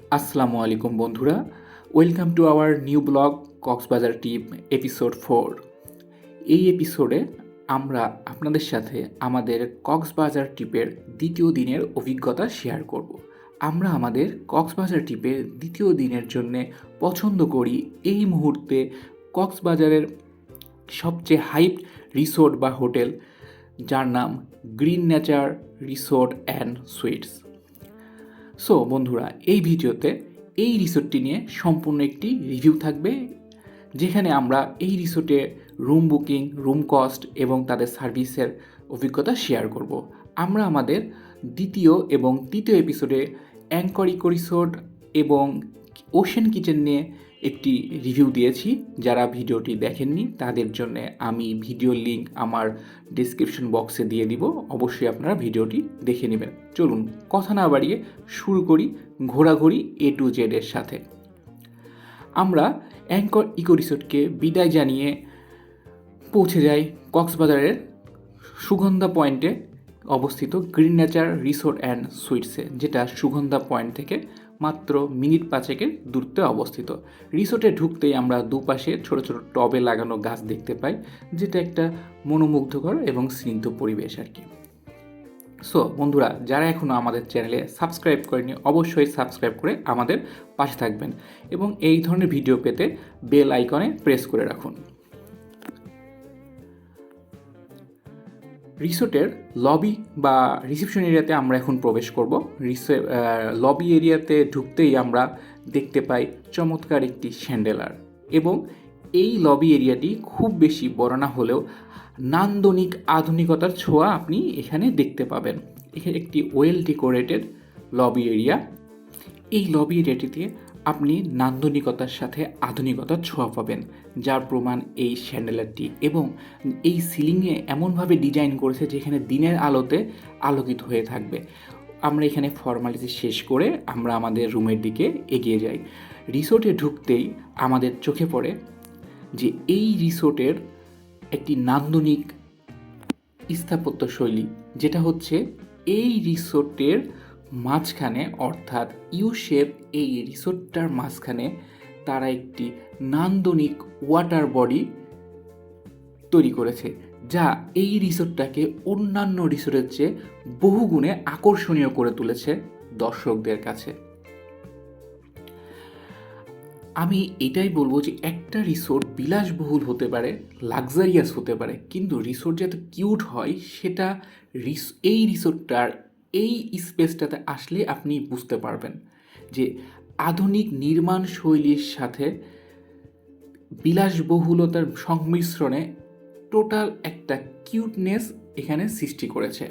আসসালামু আলাইকুম বন্ধুরা, welcome to our new blog Cox's Bazar trip episode 4। এই এপিসোডে আমরা আপনাদের সাথে আমাদের কক্সবাজার ট্রিপের দ্বিতীয় দিনের অভিজ্ঞতা শেয়ার করব। আমরা আমাদের কক্সবাজার ট্রিপের দ্বিতীয় দিনের জন্য পছন্দ করি এই মুহূর্তে কক্সবাজারের সবচেয়ে হাইপ রিসোর্ট বা হোটেল, যার নাম green nature resort and sweets. So বন্ধুরা, এই ভিডিওতে এই রিসোর্টটি নিয়ে সম্পূর্ণ একটি রিভিউ থাকবে, যেখানে আমরা এই রিসোর্টে রুম বুকিং, রুম কস্ট এবং তাদের সার্ভিসের অভিজ্ঞতা শেয়ার করব। আমরা আমাদের দ্বিতীয় এবং তৃতীয় এপিসোডে অ্যাঙ্কর ইকো রিসোর্ট এবং ওশেন কিচেন নিয়ে একটি রিভিউ দিয়েছি। যারা ভিডিওটি দেখেননি তাদের জন্য আমি ভিডিও লিঙ্ক আমার ডিসক্রিপশন বক্সে দিয়ে দিব, অবশ্যই আপনারা ভিডিওটি দেখে নেবেন। চলুন কথা না বাড়িয়ে শুরু করি ঘোরাঘুরি A to Z এর সাথে। আমরা অ্যাঙ্কর ইকো রিসোর্টকে বিদায় জানিয়ে পৌঁছে যাই কক্সবাজারের সুগন্ধা পয়েন্টে অবস্থিত গ্রিন নেচার রিসোর্ট অ্যান্ড সুইটসে, যেটা সুগন্ধা পয়েন্ট থেকে মাত্র মিনিট 5 দূরত্বে অবস্থিত। রিসোর্টে ঢুকতেই আমরা দুপাশে ছোট ছোট টবে লাগানো গাছ দেখতে পাই, যেটা একটা মনোমুগ্ধকর এবং স্নিগ্ধ পরিবেশ আর কি। সো বন্ধুরা, যারা এখনও আমাদের চ্যানেলে সাবস্ক্রাইব করেনি অবশ্যই সাবস্ক্রাইব করে আমাদের পাশে থাকবেন এবং এই ধরনের ভিডিও পেতে বেল আইকনে প্রেস করে রাখুন। রিসোর্টের লবি বা রিসেপশন এরিয়াতে আমরা এখন প্রবেশ করব। লবি এরিয়াতে ঢুকতেই আমরা দেখতে পাই চমৎকার একটি শ্যান্ডেলার, এবং এই লবি এরিয়াটি খুব বেশি বড় না হলেও নান্দনিক আধুনিকতার ছোঁয়া আপনি এখানে দেখতে পাবেন। এখানে একটি ওয়েল ডেকোরেটেড লবি এরিয়া। এই লবি এরিয়াটিতে আপনি নান্দনিকতার সাথে আধুনিকতার ছোঁয়া পাবেন, যার প্রমাণ এই শ্যান্ডেলারটি, এবং এই সিলিংয়ে এমনভাবে ডিজাইন করেছে যেখানে দিনের আলোতে আলোকিত হয়ে থাকবে। আমরা এখানে ফর্মালিটি শেষ করে আমরা আমাদের রুমের দিকে এগিয়ে যাই। রিসোর্টে ঢুকতেই আমাদের চোখে পড়ে যে এই রিসোর্টের একটি নান্দনিক স্থাপত্য শৈলী, যেটা হচ্ছে এই রিসোর্টের মাঝখানে, অর্থাৎ ইউ শেপ এই রিসোর্টটার মাঝখানে তারা একটি নান্দনিক ওয়াটার বডি তৈরি করেছে, যা এই রিসোর্টটাকে অন্যান্য রিসোর্টের চেয়ে বহুগুণে আকর্ষণীয় করে তুলেছে দর্শকদের কাছে। আমি এটাই বলবো যে একটা রিসোর্ট বিলাসবহুল হতে পারে, লাক্সারিয়াস হতে পারে, কিন্তু রিসোর্ট যাতে কিউট হয় সেটা এই রিসোর্টটার এই স্পেসটাতে আসলে আপনি বুঝতে পারবেন যে আধুনিক নির্মাণ শৈলীর সাথে বিলাসবহুলতার সংমিশ্রণে টোটাল একটা কিউটনেস এখানে সৃষ্টি করেছে।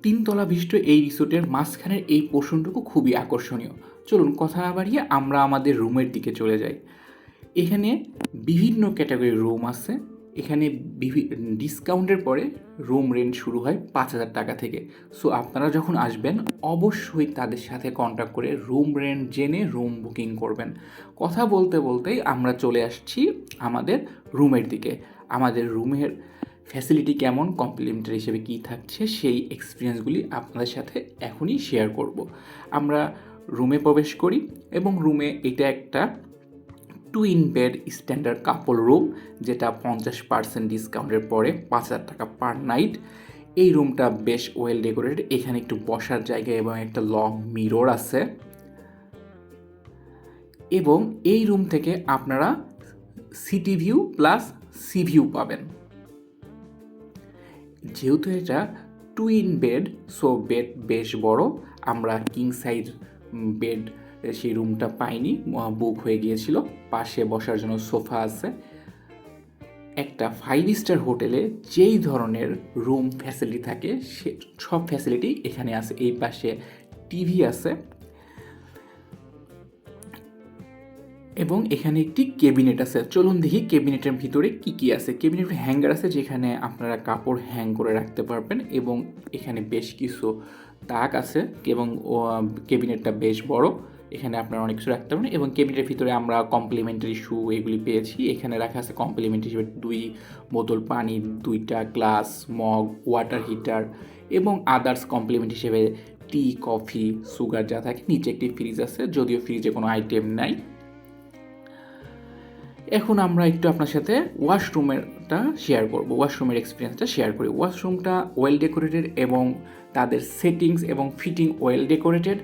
তিনতলা বিশিষ্ট এই রিসোর্টের মাঝখানের এই পোর্শনটুকু খুবই আকর্ষণীয়। চলুন কথা না বাড়িয়ে আমরা আমাদের রুমের দিকে চলে যাই। এখানে বিভিন্ন ক্যাটাগরির রুম আছে। এখানে ডিসকাউন্টের পরে রুম রেন্ট শুরু হয় 5,000 টাকা থেকে। সো আপনারা যখন আসবেন অবশ্যই তাদের সাথে কন্ট্যাক্ট করে রুম রেন্ট জেনে রুম বুকিং করবেন। কথা বলতে বলতেই আমরা চলে আসছি আমাদের রুমের দিকে। আমাদের রুমের ফ্যাসিলিটি কেমন, কমপ্লিমেন্টারি হিসেবে কী থাকছে, সেই এক্সপিরিয়েন্সগুলি আপনাদের সাথে এখনই শেয়ার করব। আমরা রুমে প্রবেশ করি এবং রুমে এটা একটা টুইন বেড স্ট্যান্ডার্ড কাপল রুম, যেটা 50% ডিসকাউন্টের পরে 5,000 টাকা পার নাইট। এই রুমটা বেশ ওয়েল ডেকোরেটেড। এখানে একটু বসার জায়গা এবং একটা লং মিরর আছে, এবং এই রুম থেকে আপনারা city view plus C view পাবেন। যেহেতু এটা টুইন বেড, সো বেড বেশ বড়। আমরা কিং সাইজ বেড সেই রুমটা পাইনি, বুক হয়ে গিয়েছিল। পাশে বসার জন্য সোফা আছে। একটা 5 স্টার হোটেলে যেই ধরনের রুম ফ্যাসিলিটি থাকে সে সব ফ্যাসিলিটি এখানে আছে। এই পাশে টিভি আছে এবং এখানে একটি ক্যাবিনেট আছে। চলুন দেখি ক্যাবিনেটের ভিতরে কি কি আছে। ক্যাবিনেটের হ্যাঙ্গার আছে যেখানে আপনারা কাপড় হ্যাং করে রাখতে পারবেন, এবং এখানে বেশ কিছু তাক আছে, এবং ক্যাবিনেটটা বেশ বড়। এখানে আপনারা অনেক কিছু রাখতে পারেন, এবং ক্যাবিনেটের ভিতরে আমরা কমপ্লিমেন্টারি শু এগুলি পেয়েছি। এখানে রাখা আছে কমপ্লিমেন্টারি হিসেবে 2 বোতল পানি, 2টা গ্লাস, মগ, ওয়াটার হিটার, এবং আদার্স কমপ্লিমেন্ট হিসেবে টি, কফি, সুগার যা থাকে। নিচে একটি ফ্রিজ আছে, যদিও ফ্রিজে কোনো আইটেম নাই। এখন আমরা একটু আপনার সাথে ওয়াশরুমেরটা শেয়ার করব, ওয়াশরুমের এক্সপিরিয়েন্সটা শেয়ার করি। ওয়াশরুমটা ওয়েল ডেকোরেটেড এবং তাদের সেটিংস এবং ফিটিং ওয়েল ডেকোরেটেড।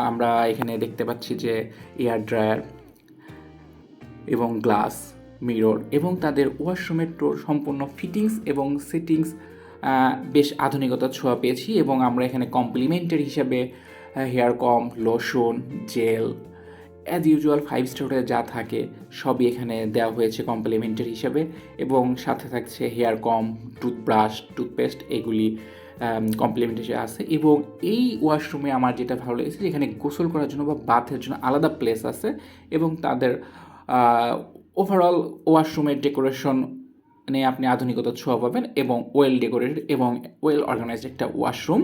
আমরা এখানে দেখতে পাচ্ছি যে এয়ার ড্রায়ার এবং গ্লাস, মিরর এবং তাদের ওয়াশরুমের সম্পূর্ণ ফিটিংস এবং সেটিংস বেশ আধুনিকতার ছোঁয়া পেয়েছি। এবং আমরা এখানে কমপ্লিমেন্টারি হিসাবে hair comb, lotion, gel, as usual 5 star হোটেলে যা থাকে সবই এখানে দেওয়া হয়েছে কমপ্লিমেন্টারি হিসাবে। এবং সাথে থাকছে হেয়ার কম, টুথব্রাশ, টুথপেস্ট, এগুলি কমপ্লিমেন্টারি আছে। এবং এই ওয়াশরুমে আমার যেটা ভালো লেগেছে যে এখানে গোসল করার জন্য বা বাথের জন্য আলাদা প্লেস আছে এবং তাদের ওভারঅল ওয়াশরুমের ডেকোরেশন নিয়ে আপনি আধুনিকতার ছোঁয়া পাবেন এবং ওয়েল ডেকোরেটেড এবং ওয়েল অর্গানাইজড একটা ওয়াশরুম।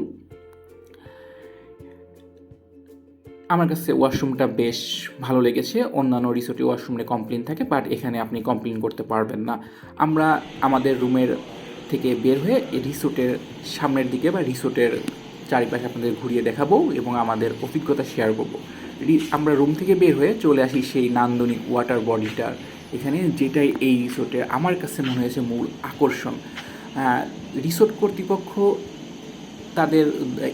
আমার কাছে ওয়াশরুমটা বেশ ভালো লেগেছে। অন্যান্য রিসোর্টে ওয়াশরুমে কমপ্লেন থাকে, বাট এখানে আপনি কমপ্লেন করতে পারবেন না। আমরা আমাদের রুমের থেকে বের হয়ে রিসোর্টের সামনের দিকে বা রিসোর্টের চারিপাশে আপনাদের ঘুরিয়ে দেখাবো এবং আমাদের অভিজ্ঞতা শেয়ার করব। আমরা রুম থেকে বের হয়ে চলে আসি সেই নান্দনিক ওয়াটার বডিটার এখানে, যেটাই এই রিসোর্টের আমার কাছে মনে হয়েছে মূল আকর্ষণ। রিসোর্ট কর্তৃপক্ষ তাদের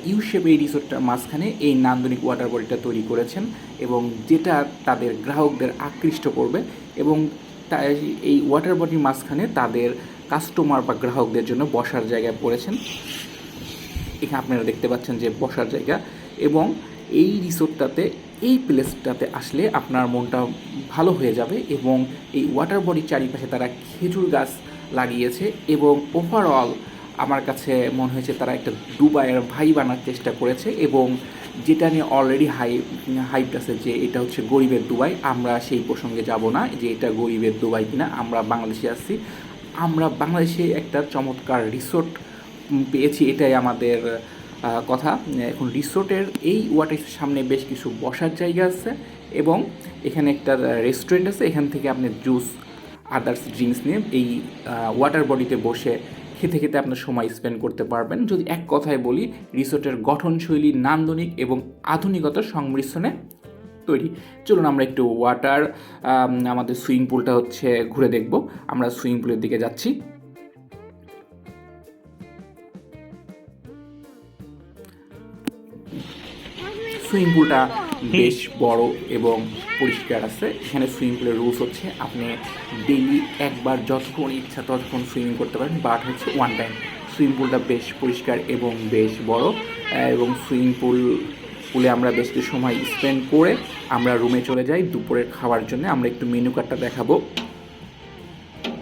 ইউ শেপে এই রিসোর্টটার মাঝখানে এই নান্দনিক ওয়াটার বডিটা তৈরি করেছেন এবং যেটা তাদের গ্রাহকদের আকৃষ্ট করবে। এবং এই ওয়াটার বডির মাঝখানে তাদের কাস্টমার বা গ্রাহকদের জন্য বসার জায়গা করেছেন। এখানে আপনারা দেখতে পাচ্ছেন যে বসার জায়গা। এবং এই রিসোর্টটাতে, এই প্লেসটাতে আসলে আপনার মনটা ভালো হয়ে যাবে। এবং এই ওয়াটার বডির চারিপাশে তারা খেজুর গাছ লাগিয়েছে এবং ওভারঅল আমার কাছে মনে হয়েছে তারা একটা দুবাইয়ের ভাই বানার চেষ্টা করেছে। এবং যেটা নিয়ে অলরেডি হাইপ আছে যে এটা হচ্ছে গরিবের দুবাই। আমরা সেই প্রসঙ্গে যাব না যে এটা গরিবের দুবাই কিনা, আমরা বাংলাদেশে আসছি, আমরা বাংলাদেশে একটা চমৎকার রিসোর্ট পেয়েছি, এটাই আমাদের কথা। এখন রিসোর্টের এই ওয়াটারের সামনে বেশ কিছু বসার জায়গা আছে এবং এখানে একটা রেস্টুরেন্ট আছে। এখান থেকে আপনি জুস, আদার্স ড্রিঙ্কস নিয়ে এই ওয়াটার বডিতে বসে খেতে খেতে আপনার সময় স্পেন্ড করতে পারবেন। যদি এক কথায় বলি, রিসোর্টের গঠনশৈলী নান্দনিক এবং আধুনিকতার সংমিশ্রণে তৈরি। চলুন আমরা একটু আমাদের সুইমিং পুলটা হচ্ছে ঘুরে দেখব। আমরা সুইমিং পুলের দিকে যাচ্ছি। সুইমিং পুলটা বেশ বড় এবং পরিষ্কার আছে। এখানে সুইমিং পুলের রুলস হচ্ছে আপনি ডেইলি একবার যতক্ষণ ইচ্ছা ততক্ষণ সুইমিং করতে পারেন, বাট হচ্ছে ওয়ান টাইম। সুইমিং পুলটা বেশ পরিষ্কার এবং বেশ বড়। এবং সুইমিং পুলে আমরা বেশ কিছু সময় স্পেন্ড করে আমরা রুমে চলে যাই দুপুরের খাওয়ার জন্য। আমরা একটু মেনু কার্ডটা দেখাবো।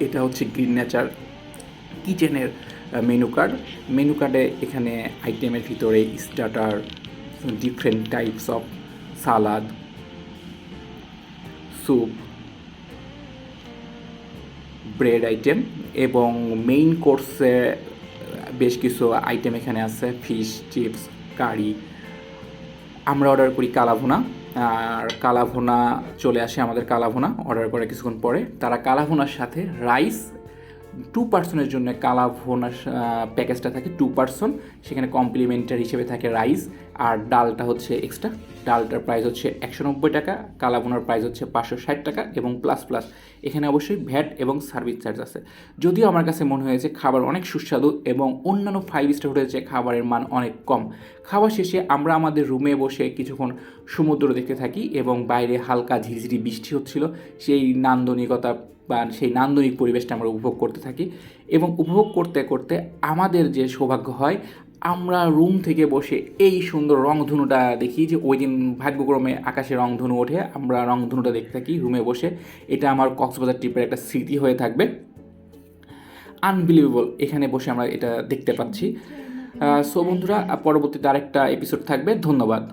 এটা হচ্ছে গ্রিন নেচার কিচেনের মেনু কার্ডে এখানে আইটেমের ভিতরে starter, different types of salad, soup, bread item এবং মেইন কোর্সে বেশ কিছু আইটেম এখানে আছে, ফিশ, চিপস, কারি। আমরা অর্ডার করি কালাভুনা, আর কালাভুনা চলে আসে আমাদের। কালাভুনা অর্ডার করে কিছুক্ষণ পরে তারা কালাভুনার সাথে রাইস 2 পার্সনের জন্য কালাভুনার প্যাকেজটা থাকে 2 পার্সন, সেখানে কমপ্লিমেন্টারি হিসেবে থাকে রাইস আর ডালটা হচ্ছে এক্সট্রা। ডালটার প্রাইস হচ্ছে 190 টাকা, কালাভুনার প্রাইস হচ্ছে 560 টাকা এবং প্লাস এখানে অবশ্যই ভ্যাট এবং সার্ভিস চার্জ আছে। যদিও আমার কাছে মনে হয়েছে খাবার অনেক সুস্বাদু এবং অন্যান্য 5 স্টার হোটেলে খাবারের মান অনেক কম। খাওয়া শেষে আমরা আমাদের রুমে বসে কিছুক্ষণ সমুদ্র দেখতে থাকি এবং বাইরে হালকা ঝিরিঝিরি বৃষ্টি হচ্ছিল। সেই নান্দনিকতা বা সেই নান্দনিক পরিবেশটা আমরা উপভোগ করতে থাকি এবং উপভোগ করতে করতে আমাদের যে সৌভাগ্য হয়, আমরা রুম থেকে বসে এই সুন্দর রংধনুটা দেখি। যে ওই দিন ভাগ্যক্রমে আকাশে রংধনু ওঠে, আমরা রংধনুটা দেখতে থাকি রুমে বসে। এটা আমার কক্সবাজার ট্রিপের একটা স্মৃতি হয়ে থাকবে। আনবিলিভেবল, এখানে বসে আমরা এটা দেখতে পাচ্ছি। সো বন্ধুরা, পরবর্তীতে আরেকটা এপিসোড থাকবে। ধন্যবাদ।